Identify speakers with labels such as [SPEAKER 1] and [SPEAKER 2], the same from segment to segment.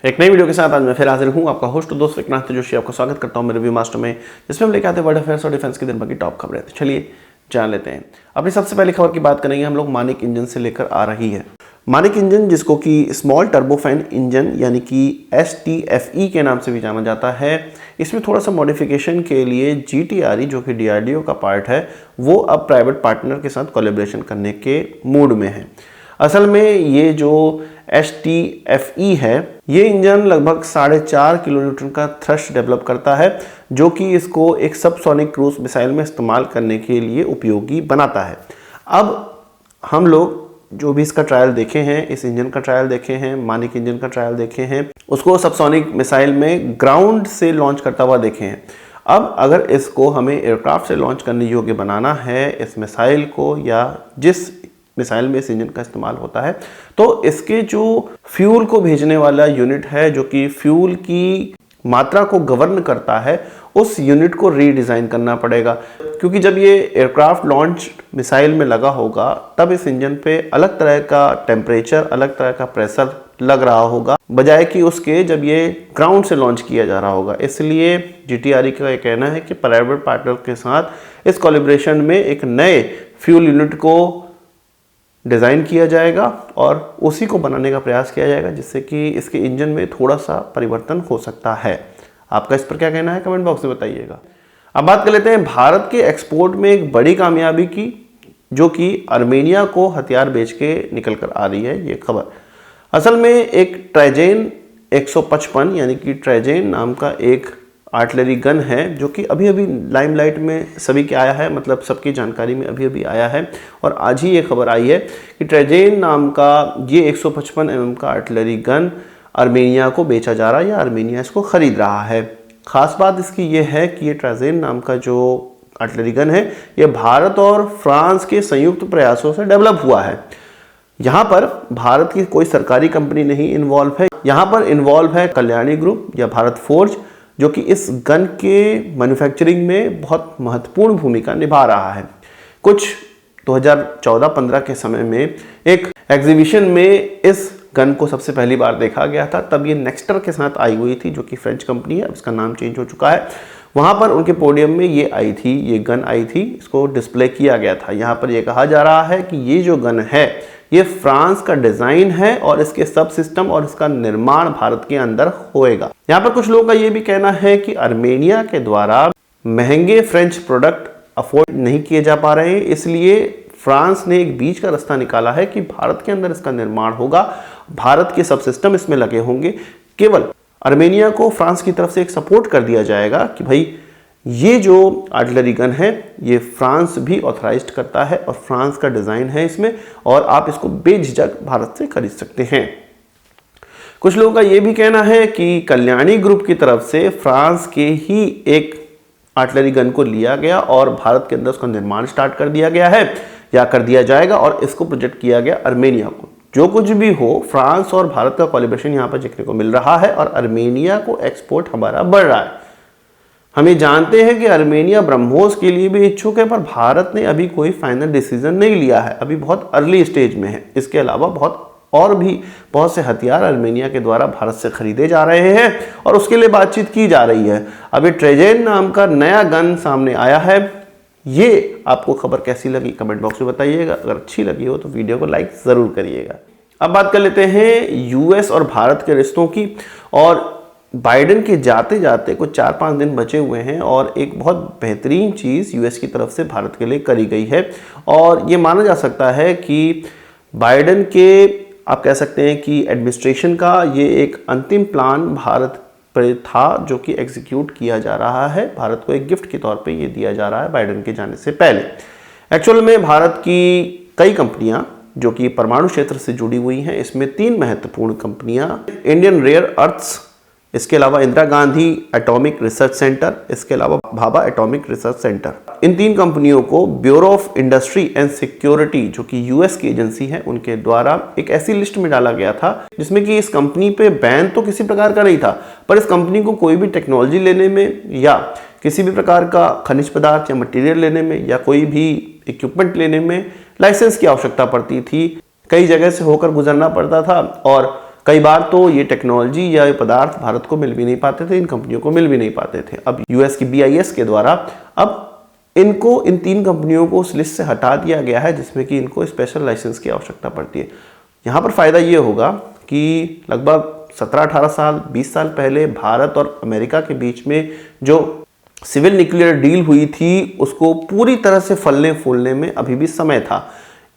[SPEAKER 1] एक नई वीडियो के साथ आज मैं फिर हाजिर हूं, आपका होस्ट दोस्त विक्रांत जोशी। आपका स्वागत करता हूं मेरे रिव्यू मास्टर में, जिसमें हम लेकर आते हैं वर्ल्ड अफेयर्स और डिफेंस की दिन भर की टॉप खबरें। तो चलिए जान लेते हैं। अपनी सबसे पहली खबर की बात करेंगे हम लोग मानिक इंजन से लेकर आ रही है। मानिक इंजन, जिसको कि स्मॉल टर्बोफैन इंजन यानी कि STFE के नाम से भी जाना जाता है, इसमें थोड़ा सा मॉडिफिकेशन के लिए GTRE जो कि DRDO का पार्ट है, वो अब प्राइवेट पार्टनर के साथ कोलैबोरेशन करने के मूड में है। असल में ये जो STFE है, ये इंजन लगभग 4.5 किलोन्यूटन का थ्रस्ट डेवलप करता है, जो कि इसको एक सबसोनिक क्रूज मिसाइल में इस्तेमाल करने के लिए उपयोगी बनाता है। अब हम लोग जो भी इसका ट्रायल देखे हैं, इस इंजन का ट्रायल देखे हैं, मानिक इंजन का ट्रायल देखे हैं, उसको सबसोनिक मिसाइल में ग्राउंड से लॉन्च करता हुआ देखे हैं। अब अगर इसको हमें एयरक्राफ्ट से लॉन्च करने योग्य बनाना है, इस मिसाइल को, या जिस मिसाइल में इस इंजन का इस्तेमाल होता है, तो इसके जो फ्यूल को भेजने वाला यूनिट है, जो कि फ्यूल की मात्रा को गवर्न करता है, उस यूनिट को रीडिज़ाइन करना पड़ेगा। क्योंकि जब ये एयरक्राफ्ट लॉन्च मिसाइल में लगा होगा, तब इस इंजन पे अलग तरह का टेम्परेचर, अलग तरह का प्रेशर लग रहा होगा, बजाय कि उसके जब ये ग्राउंड से लॉन्च किया जा रहा होगा। इसलिए GTRE का ये कहना है कि प्राइवेट पार्टनर के साथ इस कोलैबोरेशन में एक नए फ्यूल यूनिट को डिज़ाइन किया जाएगा और उसी को बनाने का प्रयास किया जाएगा, जिससे कि इसके इंजन में थोड़ा सा परिवर्तन हो सकता है। आपका इस पर क्या कहना है, कमेंट बॉक्स में बताइएगा। अब बात कर लेते हैं भारत के एक्सपोर्ट में एक बड़ी कामयाबी की, जो कि आर्मेनिया को हथियार बेच के निकल कर आ रही है। ये खबर असल में एक ट्राइजेन 155 यानी कि ट्राइजेन नाम का एक आर्टिलरी गन है, जो कि अभी अभी लाइमलाइट में सभी के आया है, मतलब सबकी जानकारी में अभी अभी आया है। और आज ही ये खबर आई है कि ट्राइजेन नाम का ये 155 mm का आर्टिलरी गन आर्मेनिया को बेचा जा रहा है, या आर्मेनिया इसको खरीद रहा है। खास बात इसकी ये है कि ये ट्राइजेन नाम का जो आर्टिलरी गन है, ये भारत और फ्रांस के संयुक्त प्रयासों से डेवलप हुआ है। यहाँ पर भारत की कोई सरकारी कंपनी नहीं इन्वॉल्व है, यहाँ पर इन्वॉल्व है कल्याणी ग्रुप या भारत फोर्ज, जो कि इस गन के मैन्युफैक्चरिंग में बहुत महत्वपूर्ण भूमिका निभा रहा है। कुछ 2014-15 के समय में एक एग्जीबिशन में इस गन को सबसे पहली बार देखा गया था। तब ये नेक्स्टर के साथ आई हुई थी, जो कि फ्रेंच कंपनी है, अब इसका नाम चेंज हो चुका है। वहाँ पर उनके पोडियम में ये आई थी, ये गन आई थी, इसको डिस्प्ले किया गया था। यहाँ पर ये कहा जा रहा है कि ये जो गन है, ये फ्रांस का डिजाइन है और इसके सब सिस्टम और इसका निर्माण भारत के अंदर होएगा। यहाँ पर कुछ लोगों का ये भी कहना है कि आर्मेनिया के द्वारा महंगे फ्रेंच प्रोडक्ट अफोर्ड नहीं किए जा पा रहे हैं, इसलिए फ्रांस ने एक बीच का रास्ता निकाला है कि भारत के अंदर इसका निर्माण होगा, भारत के सब सिस्टम इसमें लगे होंगे। केवल आर्मेनिया को फ्रांस की तरफ से एक सपोर्ट कर दिया जाएगा कि भाई ये जो आर्टिलरी गन है, ये फ्रांस भी ऑथराइज्ड करता है और फ्रांस का डिज़ाइन है इसमें, और आप इसको बेझिझक भारत से खरीद सकते हैं। कुछ लोगों का ये भी कहना है कि कल्याणी ग्रुप की तरफ से फ्रांस के ही एक आर्टिलरी गन को लिया गया और भारत के अंदर उसका निर्माण स्टार्ट कर दिया गया है, या कर दिया जाएगा, और इसको प्रोजेक्ट किया गया आर्मेनिया को। जो कुछ भी हो, फ्रांस और भारत का कोलैबोरेशन यहाँ पर देखने को मिल रहा है और आर्मेनिया को एक्सपोर्ट हमारा बढ़ रहा है। हम ये जानते हैं कि आर्मेनिया ब्रह्मोस के लिए भी इच्छुक है, पर भारत ने अभी कोई फाइनल डिसीजन नहीं लिया है, अभी बहुत अर्ली स्टेज में है। इसके अलावा बहुत से हथियार आर्मेनिया के द्वारा भारत से खरीदे जा रहे हैं और उसके लिए बातचीत की जा रही है। अभी ट्राइजेन नाम का नया गन सामने आया है। ये आपको खबर कैसी लगी, कमेंट बॉक्स में बताइएगा। अगर अच्छी लगी हो तो वीडियो को लाइक ज़रूर करिएगा। अब बात कर लेते हैं US और भारत के रिश्तों की। और बाइडेन के जाते जाते कुछ 4-5 दिन बचे हुए हैं और एक बहुत बेहतरीन चीज़ US की तरफ से भारत के लिए करी गई है। और ये माना जा सकता है कि बाइडेन के, आप कह सकते हैं कि एडमिनिस्ट्रेशन का ये एक अंतिम प्लान भारत पर था, जो कि एग्जीक्यूट किया जा रहा है। भारत को एक गिफ्ट के तौर पे ये दिया जा रहा है बाइडेन के जाने से पहले। एक्चुअल में भारत की कई कंपनियां जो कि परमाणु क्षेत्र से जुड़ी हुई हैं, इसमें 3 महत्वपूर्ण कंपनियां, इंडियन रेयर अर्थ्स, इसके अलावा Indira Gandhi atomic research centre, इसके अलावा भाभा एटॉमिक रिसर्च सेंटर, इन 3 कंपनियों को bureau of industry and security, जो कि US की एजेंसी है, उनके द्वारा एक ऐसी लिस्ट में डाला गया था जिसमें कि इस कंपनी पे बैन तो किसी प्रकार का नहीं था, पर इस कंपनी को कोई भी टेक्नोलॉजी लेने में या किसी भी प्रकार का खनिज पदार्थ या मटेरियल लेने में या कोई भी इक्विपमेंट लेने में लाइसेंस की आवश्यकता पड़ती थी। कई जगह से होकर गुजरना पड़ता था और कई बार तो ये टेक्नोलॉजी या ये पदार्थ भारत को मिल भी नहीं पाते थे, इन कंपनियों को मिल भी नहीं पाते थे। अब यूएस की BIS के द्वारा अब इनको, इन 3 कंपनियों को उस लिस्ट से हटा दिया गया है जिसमें कि इनको स्पेशल लाइसेंस की आवश्यकता पड़ती है। यहाँ पर फ़ायदा ये होगा कि लगभग 17-18 साल 20 साल पहले भारत और अमेरिका के बीच में जो सिविल न्यूक्लियर डील हुई थी उसको पूरी तरह से फलने फूलने में अभी भी समय था।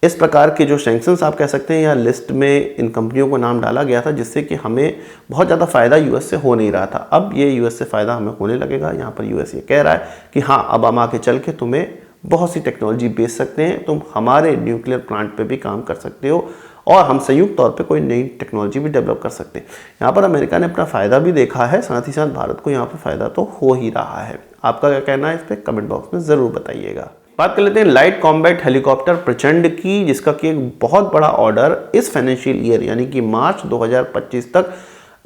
[SPEAKER 1] इस प्रकार के जो सैंक्शंस आप कह सकते हैं या लिस्ट में इन कंपनियों को नाम डाला गया था जिससे कि हमें बहुत ज़्यादा फ़ायदा यूएस से हो नहीं रहा था। अब ये यूएस से फ़ायदा हमें होने लगेगा। यहाँ पर यूएस ये कह रहा है कि हाँ, अब हम आगे चल के तुम्हें बहुत सी टेक्नोलॉजी बेच सकते हैं, तुम हमारे न्यूक्लियर प्लांट पे भी काम कर सकते हो और हम संयुक्त तौर पे कोई नई टेक्नोलॉजी भी डेवलप कर सकते हैं। यहाँ पर अमेरिका ने अपना फ़ायदा भी देखा है, साथ ही साथ भारत को यहाँ पर फ़ायदा तो हो ही रहा है। आपका क्या कहना है इस पर कमेंट बॉक्स में ज़रूर बताइएगा। बात कर लेते हैं लाइट कॉम्बैट हेलीकॉप्टर प्रचंड की, जिसका कि एक बहुत बड़ा ऑर्डर इस फाइनेंशियल ईयर यानी कि मार्च 2025 तक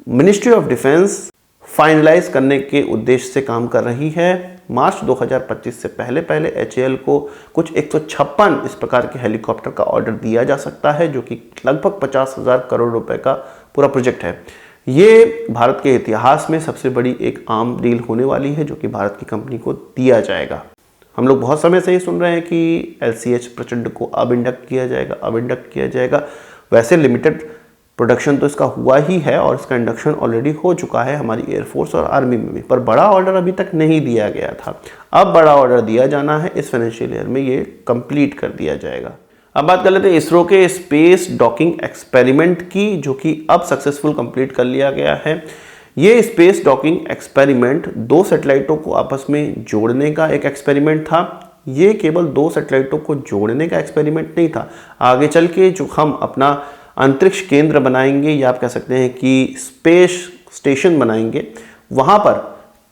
[SPEAKER 1] मिनिस्ट्री ऑफ डिफेंस फाइनलाइज करने के उद्देश्य से काम कर रही है। मार्च 2025 से पहले HAL को कुछ 156 इस प्रकार के हेलीकॉप्टर का ऑर्डर दिया जा सकता है, जो कि लगभग 50,000 करोड़ रुपए का पूरा प्रोजेक्ट है। ये भारत के इतिहास में सबसे बड़ी एक आम डील होने वाली है जो कि भारत की कंपनी को दिया जाएगा। हम लोग बहुत समय से ये सुन रहे हैं कि LCH प्रचंड को अब इंडक्ट किया जाएगा। वैसे लिमिटेड प्रोडक्शन तो इसका हुआ ही है और इसका इंडक्शन ऑलरेडी हो चुका है हमारी एयरफोर्स और आर्मी में भी, पर बड़ा ऑर्डर अभी तक नहीं दिया गया था। अब बड़ा ऑर्डर दिया जाना है, इस फाइनेंशियल ईयर में ये कंप्लीट कर दिया जाएगा। अब बात कर लेते हैं इसरो के स्पेस डॉकिंग एक्सपेरिमेंट की, जो कि अब सक्सेसफुल कंप्लीट कर लिया गया है। ये स्पेस डॉकिंग एक्सपेरिमेंट 2 सैटेलाइटों को आपस में जोड़ने का एक एक्सपेरिमेंट था। ये केवल 2 सैटेलाइटों को जोड़ने का एक्सपेरिमेंट नहीं था, आगे चल के जो हम अपना अंतरिक्ष केंद्र बनाएंगे या आप कह सकते हैं कि स्पेस स्टेशन बनाएंगे, वहाँ पर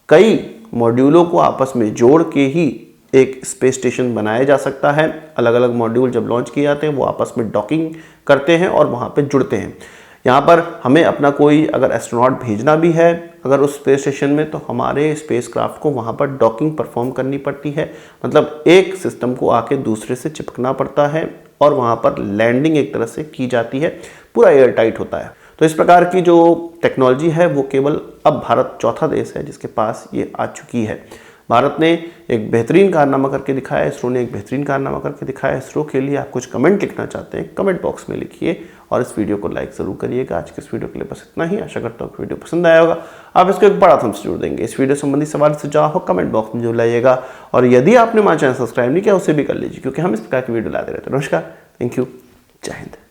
[SPEAKER 1] कई मॉड्यूलों को आपस में जोड़ के ही एक स्पेस स्टेशन बनाया जा सकता है। अलग अलग मॉड्यूल जब लॉन्च किए जाते हैं वो आपस में डॉकिंग करते हैं और वहाँ पे जुड़ते हैं। यहाँ पर हमें अपना कोई अगर एस्ट्रोनॉट भेजना भी है अगर उस स्पेस स्टेशन में, तो हमारे स्पेसक्राफ्ट को वहाँ पर डॉकिंग परफॉर्म करनी पड़ती है। मतलब एक सिस्टम को आके दूसरे से चिपकना पड़ता है और वहाँ पर लैंडिंग एक तरह से की जाती है, पूरा एयर टाइट होता है। तो इस प्रकार की जो टेक्नोलॉजी है वो केवल अब भारत चौथा देश है जिसके पास ये आ चुकी है। भारत ने एक बेहतरीन कारनामा करके दिखाया, इसरो ने एक बेहतरीन कारनामा करके दिखाया। इसरो के लिए आप कुछ कमेंट लिखना चाहते हैं, कमेंट बॉक्स में लिखिए और इस वीडियो को लाइक ज़रूर करिएगा। आज के इस वीडियो के लिए बस इतना ही। आशा करता हूँ कि वीडियो पसंद आया होगा। आप इसको एक बड़ा थम्स जरूर देंगे। इस वीडियो संबंधी सवाल सुझाव हो कमेंट बॉक्स में जरूर लाइएगा और यदि आपने हमारा चैनल सब्सक्राइब नहीं किया उसे भी कर लीजिए, क्योंकि हम इस प्रकार की वीडियो लाते रहते हैं। नमस्कार, थैंक यू, जय हिंद।